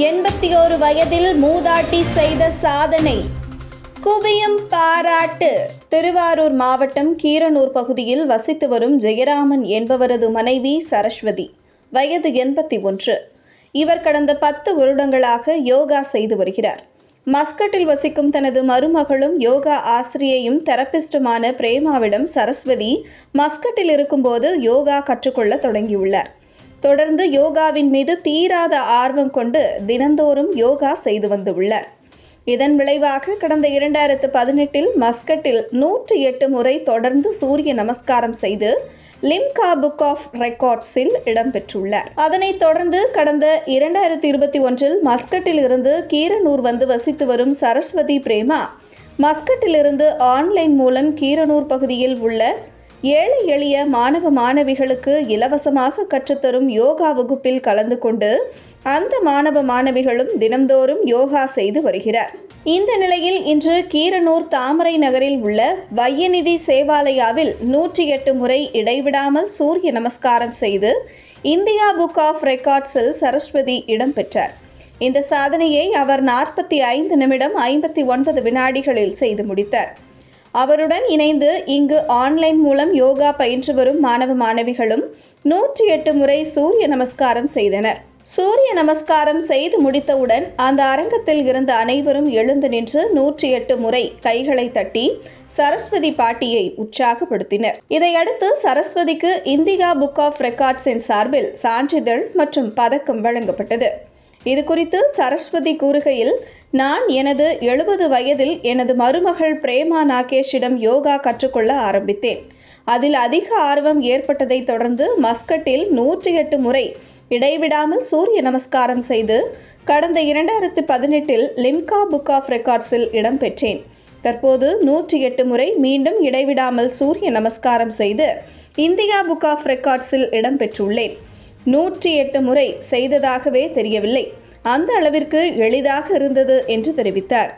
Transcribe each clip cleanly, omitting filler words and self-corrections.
81 வயதில் மூதாட்டி செய்த சாதனை குவியும் பாராட்டு. திருவாரூர் மாவட்டம் கீரனூர் பகுதியில் வசித்து வரும் ஜெயராமன் என்பவரது மனைவி சரஸ்வதி, வயது 81. இவர் கடந்த 10 வருடங்களாக யோகா செய்து வருகிறார். மஸ்கட்டில் வசிக்கும் தனது மருமகளும் யோகா ஆசிரியையும் தெரபிஸ்டுமான பிரேமாவிடம் சரஸ்வதி மஸ்கட்டில் இருக்கும்போது யோகா கற்றுக்கொள்ள தொடங்கியுள்ளார். தொடர்ந்து யோகாவின் மீது தீராத ஆர்வம் கொண்டு தினந்தோறும் யோகா செய்து வந்துள்ளார். இதன் விளைவாக கடந்த 2018 மஸ்கட்டில் 108 முறை தொடர்ந்து சூரிய நமஸ்காரம் செய்து லிம்கா புக் ஆஃப் ரெக்கார்ட்ஸில் இடம்பெற்றுள்ளார். அதனைத் தொடர்ந்து கடந்த 2021 மஸ்கட்டில் இருந்து கீரனூர் வந்து வசித்து வரும் சரஸ்வதி பிரேமா, மஸ்கட்டில் இருந்து ஆன்லைன் மூலம் கீரனூர் பகுதியில் உள்ள ஏழை எளிய மாணவ மாணவிகளுக்கு இலவசமாக கற்றுத்தரும் யோகா வகுப்பில் கலந்து கொண்டு அந்த மாணவ மாணவிகளும் தினந்தோறும் யோகா செய்து வருகிறார். இந்த நிலையில் இன்று கீரனூர் தாமரை நகரில் உள்ள வையநிதி சேவாலயாவில் 108 முறை இடைவிடாமல் சூரிய நமஸ்காரம் செய்து இந்தியா புக் ஆஃப் ரெக்கார்ட்ஸில் சரஸ்வதி இடம்பெற்றார். இந்த சாதனையை அவர் 45 நிமிடம் 59 வினாடிகளில் செய்து முடித்தார். அவருடன் இணைந்து இங்கு ஆன்லைன் மூலம் யோகா பயின்று வரும் மாணவ மாணவிகளும் 108 முறை சூரிய நமஸ்காரம் செய்தனர். சூரிய நமஸ்காரம் செய்து முடித்தவுடன் அந்த அரங்கத்தில் இருந்த அனைவரும் எழுந்து நின்று 108 முறை கைகளை தட்டி சரஸ்வதி பாட்டியை உற்சாகப்படுத்தினர். இதையடுத்து சரஸ்வதிக்கு இந்தியா புக் ஆஃப் ரெக்கார்ட்ஸின் சார்பில் சான்றிதழ் மற்றும் பதக்கம் வழங்கப்பட்டது. இது குறித்து சரஸ்வதி கூறுகையில், நான் எனது 70 வயதில் எனது மருமகள் பிரேமா நாகேஷிடம் யோகா கற்றுக்கொள்ள ஆரம்பித்தேன். அதில் அதிக ஆர்வம் ஏற்பட்டதை தொடர்ந்து மஸ்கட்டில் 108 முறை இடைவிடாமல் சூரிய நமஸ்காரம் செய்து கடந்த 2018 லிம்கா புக் ஆஃப் ரெக்கார்ட்ஸில் இடம்பெற்றேன். தற்போது 108 முறை மீண்டும் இடைவிடாமல் சூரிய நமஸ்காரம் செய்து இந்தியா புக் ஆஃப் ரெக்கார்ட்ஸில் இடம்பெற்றுள்ளேன். 108 முறை செய்ததாகவே தெரியவில்லை, அந்த அளவிற்கு எளிதாக இருந்தது என்று தெரிவித்தார்.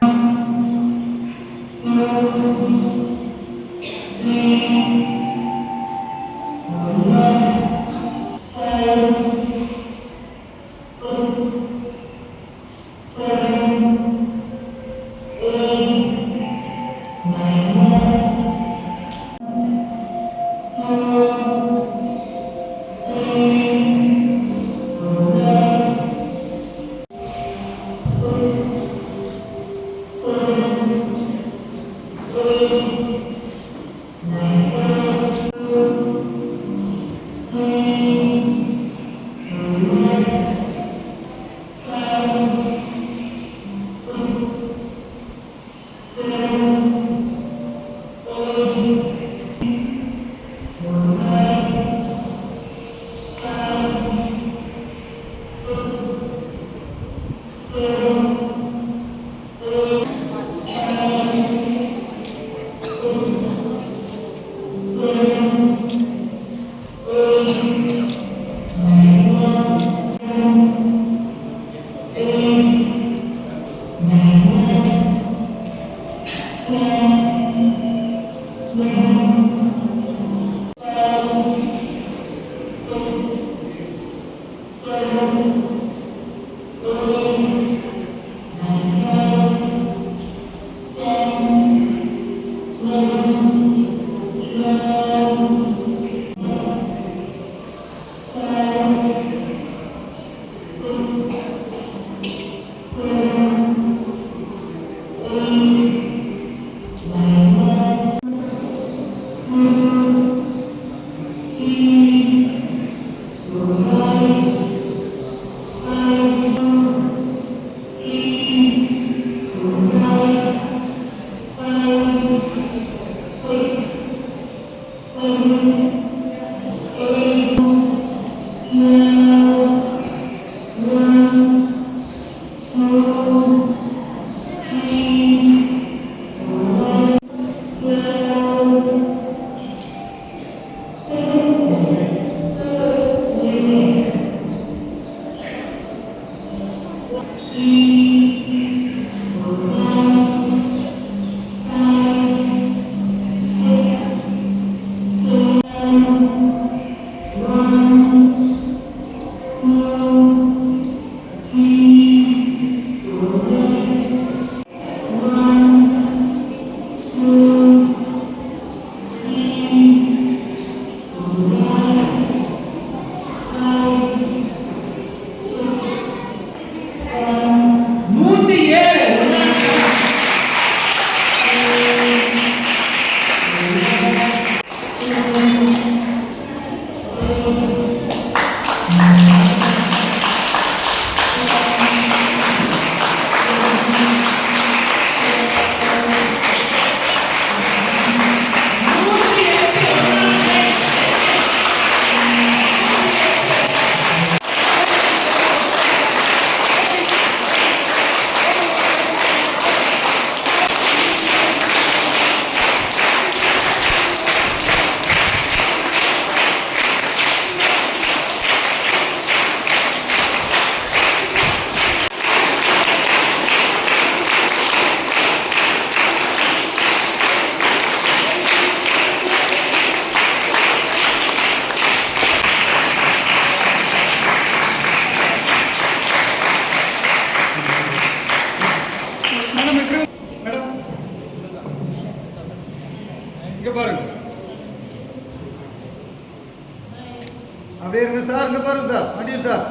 இங்கே பாருங்க சார், அடியும் சார்,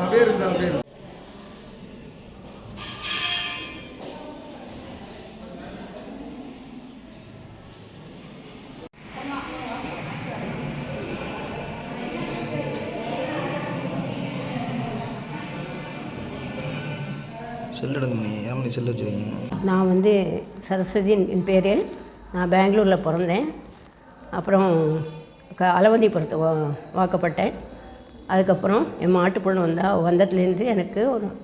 அப்படியே இருக்கு சார், அப்படியே இருக்கு. செல் எடுங்க, ஏன் செல் வச்சுருக்கீங்க? நான் வந்து சரஸ்வதி என் பேர். நான் பெங்களூரில் பிறந்தேன். அப்புறம் அளவந்திபுரத்து வாக்கப்பட்டேன். அதுக்கப்புறம் என் மாட்டு பொண்ணு வந்ததுலேருந்து எனக்கு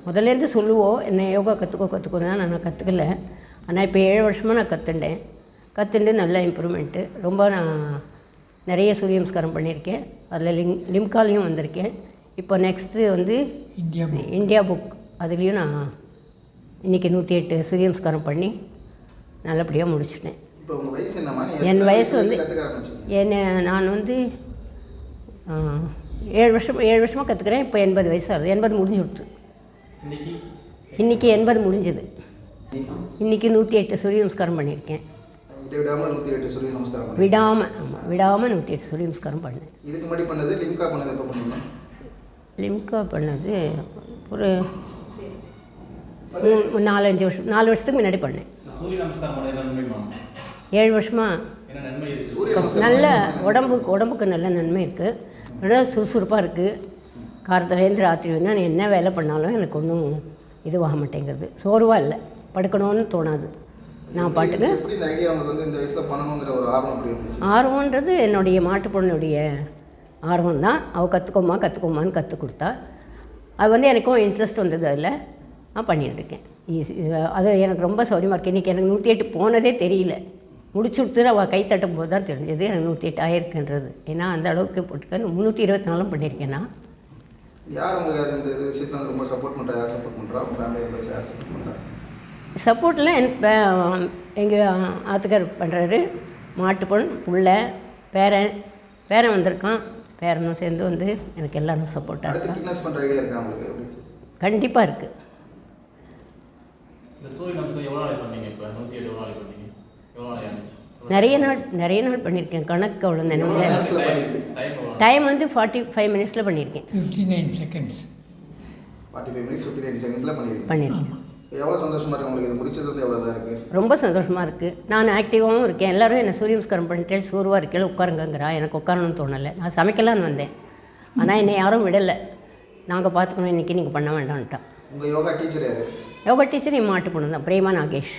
முதல்லேருந்து சொல்லுவோம் என்னை யோகா கற்றுக்கோன்னா நான் கற்றுக்கல. ஆனால் இப்போ 7 வருஷமாக நான் கற்றுண்டு நல்ல இம்ப்ரூவ்மெண்ட்டு. ரொம்ப நான் நிறைய சூரிய நமஸ்காரம் பண்ணியிருக்கேன். அதில் லிம்காலையும் வந்திருக்கேன். இப்போ நெக்ஸ்ட்டு வந்து இந்தியா புக் அதுலேயும் நான் இன்றைக்கி 108 சூரிய நமஸ்காரம் பண்ணி நல்லபடியாக முடிச்சிட்டேன். இப்போ உங்கள் வயசு என்னம்மா? என் வயசு வந்து நான் வந்து 7 வருஷமாக கற்றுக்கிறேன். இப்போ 80 வயசு ஆகுது. 80 முடிஞ்சு விட்டு இன்றைக்கி 80 முடிஞ்சது. இன்றைக்கி 108 சூரிய நமஸ்காரம் பண்ணியிருக்கேன். விடாமல் 108 சூரிய நமஸ்காரம் விடாமல் 108 சூரிய நமஸ்காரம் பண்ணேன். இதுக்கு முன்னாடி பண்ணது லிம்கா பண்ணது எப்போ பண்ணீங்க? லிம்கா பண்ணது ஒரு 4-5 வருஷம், 4 வருஷத்துக்கு முன்னாடி பண்ணேன். 7 வருஷமாக நல்ல உடம்புக்கு நல்ல நன்மை இருக்குது. நல்லா சுறுசுறுப்பாக இருக்குது. காலத்துலேருந்து ராத்திரி வேணால் நான் என்ன வேலை பண்ணாலும் எனக்கு ஒன்றும் இதுவாக மாட்டேங்கிறது. சோர்வாக இல்லை, படுக்கணும்னு தோணாது. நான் பாட்டுக்கு ஆர்வம்ன்றது என்னுடைய மாட்டு பொண்ணுடைய ஆர்வம் தான். அவள் கற்றுக்கோமான்னு கற்றுக் கொடுத்தா. அது வந்து எனக்கும் இன்ட்ரெஸ்ட் வந்தது. அதில் நான் பண்ணிகிட்ருக்கேன். அது எனக்கு ரொம்ப சௌரியமாக இருக்குது. இன்றைக்கி எனக்கு 108 போனதே தெரியல. முடிச்சு கொடுத்து அவள் கை தட்டும் போது தான் தெரிஞ்சது எனக்கு 108 ஆகிருக்குன்றது. ஏன்னா அந்த அளவுக்கு போட்டுக்க 324 பண்ணியிருக்கேன். நான் யார் உங்களுக்கு இந்த விஷயத்தில் வந்து ரொம்ப சப்போர்ட் பண்ணுறா? யார் சப்போர்ட் பண்ணுறா? உங்கள் ஃபேமிலியில் யார் சப்போர்ட் பண்ணுறா? சப்போர்ட்லாம் எனக்கு எங்கள் ஆத்துக்கார் பண்ணுறாரு. மாட்டு பொண்ணு புள்ள பேரன் வந்திருக்கான். பேரனும் சேர்ந்து வந்து எனக்கு எல்லாரும் சப்போர்ட்டாக இருக்கும். ஃபிட்னஸ் பண்ணுற ஐடியா இருக்கா உங்களுக்கு? கண்டிப்பாக இருக்குது. நிறைய நாள் பண்ணியிருக்கேன். கணக்கு அவ்வளோ டைம் வந்து 45 மினிட்ஸில் பண்ணியிருக்கேன். 59 seconds 45 மினிட்ஸ் 59 செகண்ட்ஸில் பண்ணியிருக்கேன். எவ்வளோ சந்தோஷமாக இருக்குது உங்களுக்கு? இது முடிச்சது வந்து எவ்வளோ தான் இருக்குது? ரொம்ப சந்தோஷமாக இருக்குது. நான் ஆக்டிவாகவும் இருக்கேன். எல்லோரும் என்னை சூரிய நமஸ்காரம் பண்ணிட்டே சோர்வாக இருக்கேன் உட்காருங்கங்கிறா. எனக்கு உட்காரணும்னு தோணலை. நான் சமைக்கலான்னு வந்தேன். ஆனால் என்னை யாரும் விடலை. நாங்கள் பார்த்துக்கணும், இன்றைக்கி நீங்கள் பண்ண வேண்டாம்ட்டான். உங்கள் யோகா டீச்சர் யார்? யோகா டீச்சர் என் மாட்டு பொண்ணு தான், பிரேமா நாகேஷ்.